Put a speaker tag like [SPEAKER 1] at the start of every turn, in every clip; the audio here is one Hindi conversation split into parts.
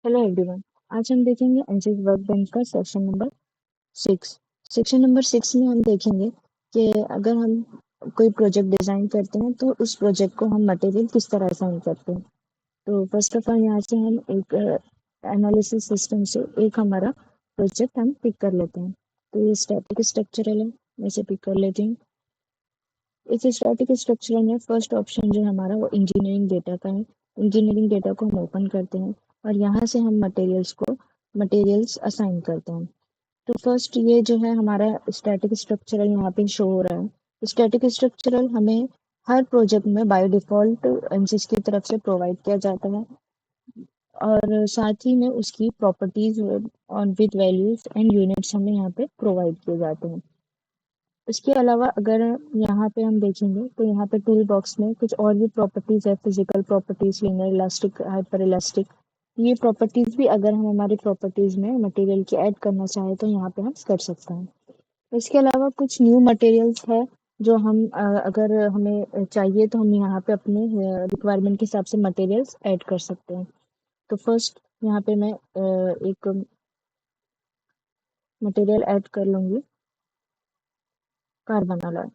[SPEAKER 1] Hello everyone. आज हम देखेंगे एनसिस वर्क बेंच का सेक्शन नंबर 6। सेक्शन नंबर 6 में हम देखेंगे कि अगर हम कोई प्रोजेक्ट डिजाइन करते हैं तो उस प्रोजेक्ट को हम मटेरियल किस तरह असाइन करते हैं। तो फर्स्ट ऑफ ऑल यहाँ से हम एक एनालिसिस सिस्टम से एक हमारा प्रोजेक्ट हम पिक कर लेते हैं। तो ये स्टैटिक स्ट्रक्चरल है, मैं इसे पिक कर लेती हूँ। इस स्टैटिक स्ट्रक्चरल में फर्स्ट ऑप्शन जो हमारा वो इंजीनियरिंग डेटा का है। इंजीनियरिंग डेटा को हम ओपन करते हैं और यहाँ से हम मटेरियल्स असाइन करते हैं। तो फर्स्ट ये जो है हमारा स्टैटिक स्ट्रक्चरल यहाँ पे शो हो रहा है। स्टैटिक स्ट्रक्चरल हमें हर प्रोजेक्ट में बाय डिफॉल्ट एनसिस की तरफ से प्रोवाइड किया जाता है और साथ ही में उसकी प्रॉपर्टीज और विद वैल्यूज एंड यूनिट्स हमें यहाँ पे प्रोवाइड किए जाते हैं। इसके अलावा अगर यहाँ पे हम देखेंगे तो यहाँ पे टूल बॉक्स में कुछ और भी प्रॉपर्टीज है, physical properties, linear elastic, hyper elastic. ये प्रॉपर्टीज भी अगर हम हमारी प्रॉपर्टीज में मटेरियल की ऐड करना चाहें तो यहाँ पे हम कर सकते हैं। इसके अलावा कुछ न्यू मटेरियल्स है जो हम अगर हमें चाहिए तो हम यहाँ पे अपने रिक्वायरमेंट के हिसाब से मटेरियल्स ऐड कर सकते हैं। तो फर्स्ट यहाँ पे मैं एक मटेरियल ऐड कर लूंगी, कार्बन अलॉय।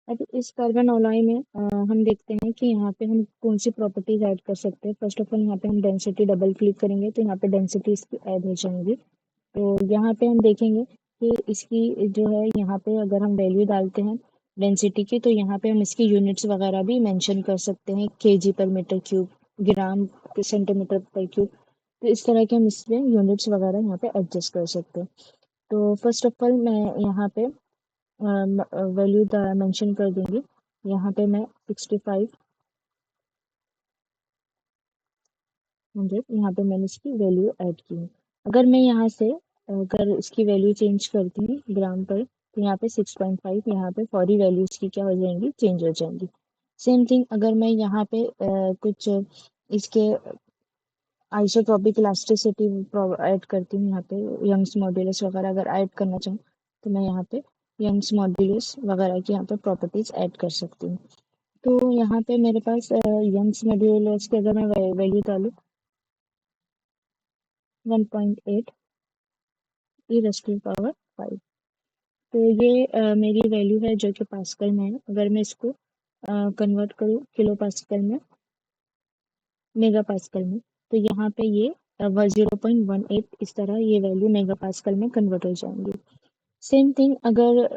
[SPEAKER 1] अब इस कार्बन अलॉय में हम देखते हैं कि यहाँ पे हम कौन सी प्रॉपर्टीज ऐड कर सकते हैं। फर्स्ट ऑफ ऑल यहाँ पे हम डेंसिटी डबल क्लिक करेंगे तो यहाँ पे डेंसिटी इसकी ऐड हो जाएंगी। तो यहाँ पे हम देखेंगे कि इसकी जो है यहाँ पे अगर हम वैल्यू डालते हैं डेंसिटी की तो यहाँ पे हम इसकी यूनिट्स वगैरह भी मेंशन कर सकते हैं, केजी पर मीटर क्यूब, ग्राम सेंटीमीटर पर क्यूब। तो इस तरह के हम इसमें यूनिट्स वगैरह यहाँ पे एडजस्ट कर सकते हैं। तो फर्स्ट ऑफ ऑल मैं यहाँ पे वैल्यू मेंशन कर दूंगी। यहाँ पे मैं 6500 यहाँ पे मैंने इसकी वैल्यू ऐड की है। अगर मैं यहाँ से अगर इसकी वैल्यू चेंज करती हूँ ग्राम पर तो यहाँ पे 6.5, यहाँ पे फॉरी वैल्यूज की क्या हो जाएंगी, चेंज हो जाएंगी। सेम थिंग अगर मैं यहाँ पे कुछ इसके आइसोट्रॉपिक इलास्टिसिटी ऐड करती हूँ, यहाँ पे यंग्स मॉड्यूलस वगैरह अगर ऐड करना चाहूँ तो मैं यहाँ पे यंग्स मॉड्यूलस वगैरह की यहाँ पे प्रॉपर्टीज ऐड कर सकती हूँ। तो यहाँ पे मेरे पास यंग्स मॉड्यूलस की अगर मैं वैल्यू डालूँ 1.8 ई रेज़ टू पावर 5, तो ये मेरी वैल्यू है जो कि पास्कल में है। अगर मैं इसको कन्वर्ट करूँ किलो पास्कल में, मेगा पास्कल में, तो यहाँ पे ये 0.18 इस तरह ये वैल्यू मेगा पास्कल में कन्वर्ट हो जाएंगी। सेम थिंग अगर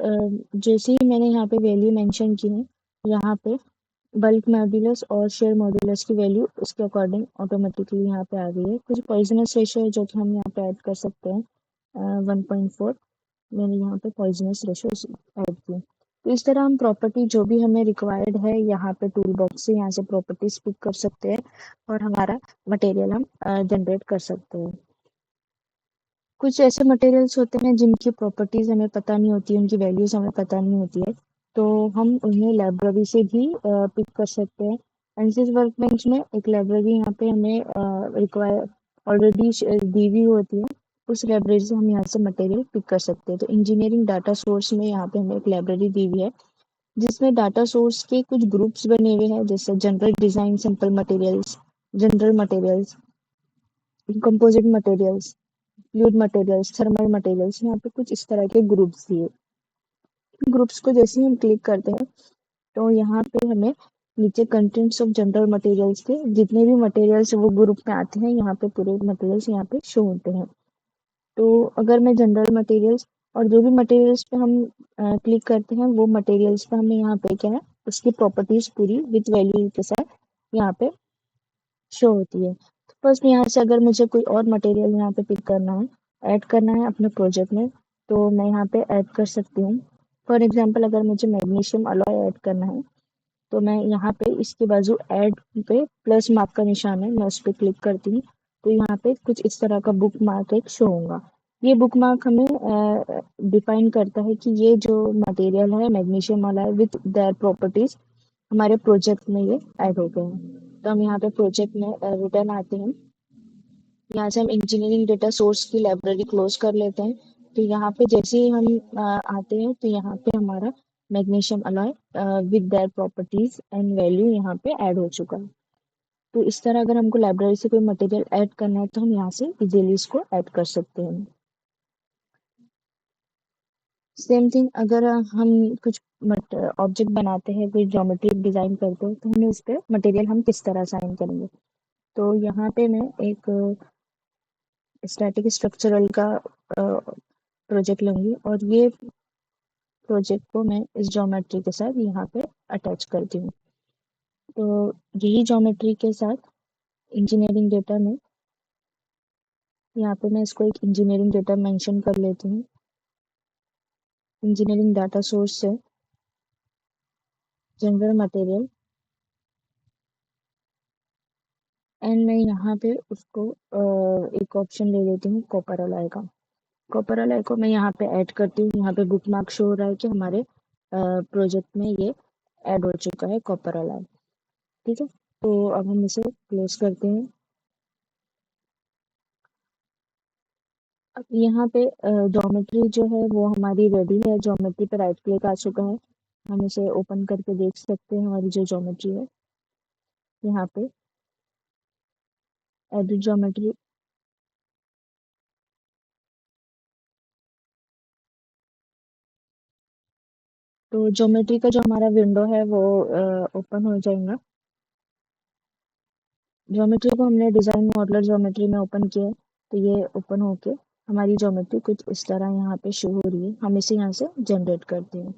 [SPEAKER 1] जैसे ही मैंने यहाँ पे वैल्यू मेंशन की है, यहाँ पे बल्क मॉड्यूलस और शेयर मॉड्यूलस की वैल्यू उसके अकॉर्डिंग ऑटोमेटिकली यहाँ पे आ गई है। कुछ पॉइजनस रेशो है जो कि हम यहाँ पे ऐड कर सकते हैं, 1.4 मैंने यहाँ पे पॉइजनस रेशो ऐड की। तो इस तरह हम प्रॉपर्टी जो भी हमें रिक्वायर्ड है यहाँ पे टूल बॉक्स से यहाँ से प्रॉपर्टीज पिक कर सकते हैं और हमारा मटेरियल हम जनरेट कर सकते हैं। कुछ ऐसे मटेरियल्स होते हैं जिनकी प्रॉपर्टीज हमें पता नहीं होती, उनकी वैल्यूज हमें पता नहीं होती है, तो हम उन्हें लाइब्रेरी से भी पिक कर सकते हैं। एनसिस वर्कबेंच में एक लाइब्रेरी यहाँ पे हमें रिक्वायर ऑलरेडी दी हुई होती है, उस लाइब्रेरी से हम यहाँ से मटेरियल पिक कर सकते हैं। तो इंजीनियरिंग डाटा सोर्स में यहाँ पे हमें एक लाइब्रेरी दी हुई है जिसमें डाटा सोर्स के कुछ ग्रुप्स बने हुए हैं, जैसे general design, simple materials, general materials, composite materials, fluid materials, thermal materials, यहाँ पे कुछ इस तरह के ग्रुप्स दिए। ग्रुप्स को जैसे ही हम क्लिक करते हैं तो यहाँ पे हमें नीचे कंटेंट्स ऑफ जनरल मटेरियल्स के जितने भी मटेरियल्स वो ग्रुप में आते हैं, यहाँ पे पूरे मटेरियल्स यहाँ पे शो होते हैं। तो अगर मैं जनरल मटेरियल्स और जो भी मटेरियल्स पे हम क्लिक करते हैं वो मटेरियल्स पे हमें यहाँ पे क्या है, उसकी प्रॉपर्टीज पूरी विथ वैल्यू के साथ यहाँ पे शो होती है। तो फर्स्ट यहाँ से अगर मुझे कोई और मटेरियल यहाँ पे पिक करना है, ऐड करना है अपने प्रोजेक्ट में, तो मैं यहाँ पे ऐड कर सकती हूँ। फॉर एग्जांपल अगर मुझे मैग्नीशियम अलॉय ऐड करना है तो मैं यहाँ पे इसके बाजू ऐड पे प्लस मार्क का निशान है, मैं उस पर क्लिक करती हूँ तो यहाँ पे कुछ इस तरह का बुक मार्क एक शो होगा। ये बुक मार्क हमें डिफाइन करता है कि ये जो मटेरियल है magnesium alloy with their properties हमारे प्रोजेक्ट में ये ऐड हो गए हैं। तो हम यहाँ पे प्रोजेक्ट में रिटर्न आते हैं, यहाँ से हम इंजीनियरिंग डेटा सोर्स की लाइब्रेरी क्लोज कर लेते हैं। तो यहाँ पे जैसे ही हम आते हैं तो यहाँ पे हमारा magnesium alloy with their properties and value यहाँ पे ऐड हो चुका है। तो इस तरह अगर हमको लाइब्रेरी से कोई मटेरियल ऐड करना है तो हम यहाँ से इजीली इसको ऐड कर सकते हैं। सेम थिंग अगर हम कुछ ऑब्जेक्ट बनाते हैं, कोई ज्योमेट्री डिजाइन करते हैं, तो हमें उस पर मटेरियल हम किस तरह असाइन करेंगे। तो यहाँ पे मैं एक स्टैटिक स्ट्रक्चरल का प्रोजेक्ट लूंगी और ये प्रोजेक्ट को मैं इस ज्योमेट्री के साथ यहाँ पे अटैच करती हूँ। तो यही ज्योमेट्री के साथ इंजीनियरिंग डेटा में यहाँ पे मैं इसको एक इंजीनियरिंग डेटा मेंशन कर लेती हूँ। इंजीनियरिंग डाटा सोर्स से जनरल मटेरियल एंड मैं यहाँ पे उसको एक ऑप्शन ले लेती हूँ कॉपर अलाय का। कॉपर अलाय को मैं यहाँ पे ऐड करती हूँ। यहाँ पे बुक मार्क शो हो रहा है कि हमारे प्रोजेक्ट में ये ऐड हो चुका है कॉपर अलाय। ठीक है, तो अब हम इसे क्लोज करते हैं। अब यहाँ पे ज्योमेट्री जो है वो हमारी रेडी है। ज्योमेट्री पे राइट क्लिक आ चुका है, हम इसे ओपन करके देख सकते हैं। हमारी जो ज्योमेट्री है यहाँ पे एडिट ज्योमेट्री, तो ज्योमेट्री का जो हमारा विंडो है वो ओपन हो जाएगा। ज्योमेट्री को हमने डिजाइन मॉडलर ज्योमेट्री में ओपन किया है, तो ये ओपन होके हमारी ज्योमेट्री कुछ इस तरह यहाँ पे शो हो रही है। हम इसे यहाँ से जनरेट करते हैं।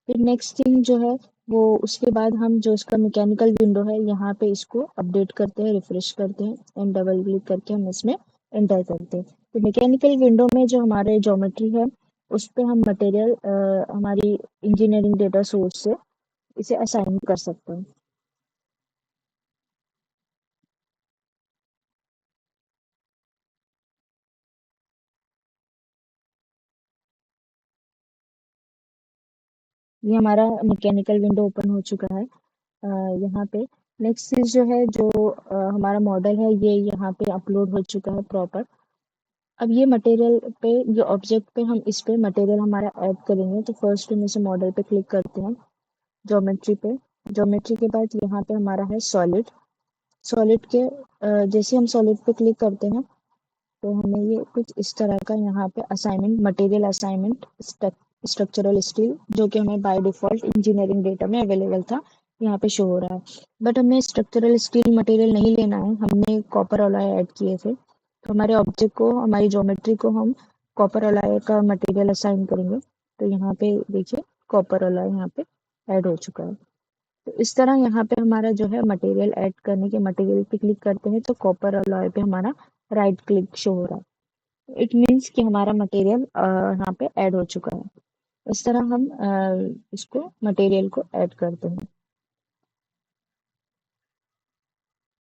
[SPEAKER 1] फिर नेक्स्ट थिंग जो है वो उसके बाद हम जो इसका मैकेनिकल विंडो है यहाँ पे इसको अपडेट करते हैं, रिफ्रेश करते हैं एंड डबल क्लिक करके हम इसमें एंटर करते हैं। तो मैकेनिकल विंडो में जो हमारे ज्योमेट्री है उस पे हम मटेरियल हमारी इंजीनियरिंग डेटा सोर्स से इसे असाइन कर सकते हैं। ये हमारा मैकेनिकल विंडो ओपन हो चुका है। यहाँ पे नेक्स्ट चीज जो है, जो हमारा मॉडल है ये यहाँ पे अपलोड हो चुका है प्रॉपर। अब ये मटेरियल पे, ये ऑब्जेक्ट पे हम इस पे मटेरियल हमारा ऐड करेंगे। तो फर्स्ट हम इसे मॉडल पे क्लिक करते हैं, ज्योमेट्री पे। ज्योमेट्री के बाद यहाँ पे हमारा है सॉलिड। सॉलिड के जैसे हम सॉलिड पे क्लिक करते हैं तो हमें ये कुछ इस तरह का यहाँ पे assignment, material assignment structural steel, जो कि हमें बाय डिफॉल्ट इंजीनियरिंग डेटा में अवेलेबल था, यहाँ पे शो हो रहा है। बट हमें स्ट्रक्चरल स्टील मटेरियल नहीं लेना है, हमने कॉपर अलॉय ऐड किए थे। तो हमारे ऑब्जेक्ट को, हमारी ज्योमेट्री को हम कॉपर अलॉय का मटेरियल असाइन करेंगे। तो यहाँ पे देखिए कॉपर अलॉय यहाँ पे ऐड हो चुका है। तो इस तरह यहाँ पे हमारा जो है मटेरियल ऐड करने के, मटेरियल पे क्लिक करते हैं तो कॉपर अलॉय पे हमारा राइट क्लिक शो हो रहा है। इट मीन्स कि हमारा मटेरियल यहाँ पे ऐड हो चुका है। इस तरह हम इसको मटेरियल को ऐड करते हैं।